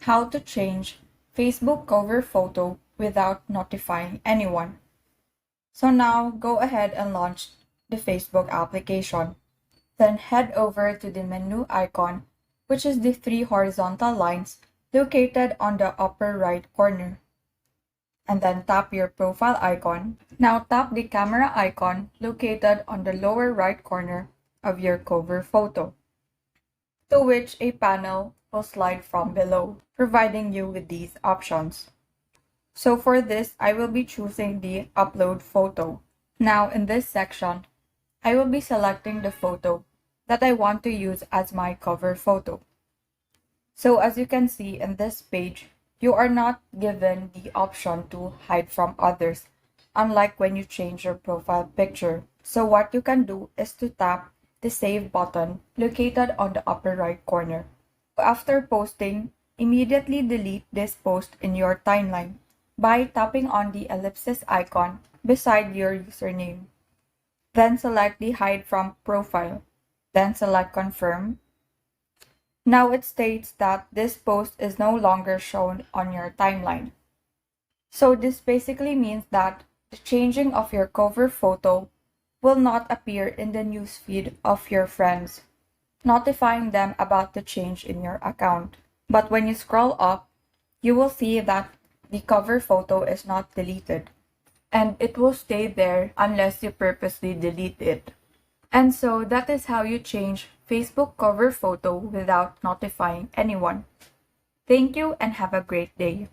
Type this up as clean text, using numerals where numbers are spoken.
How to change Facebook cover photo without notifying anyone. So now go ahead and launch the Facebook application. Then head over to the menu icon, which is the three horizontal lines located on the upper right corner. And then tap your profile icon. Now tap the camera icon located on the lower right corner of your cover photo, to which a panel will slide from below, providing you with these options. So for this, I will be choosing the upload photo. Now in this section, I will be selecting the photo that I want to use as my cover photo. So as you can see in this page, you are not given the option to hide from others, unlike when you change your profile picture. So what you can do is to tap the save button located on the upper right corner. After posting, immediately delete this post in your timeline by tapping on the ellipsis icon beside your username. Then select the hide from profile. Then select confirm. Now it states that this post is no longer shown on your timeline. So this basically means that the changing of your cover photo will not appear in the newsfeed of your friends, notifying them about the change in your account. But when you scroll up, you will see that the cover photo is not deleted, and it will stay there unless you purposely delete it. And so that is how you change Facebook cover photo without notifying anyone. Thank you and have a great day.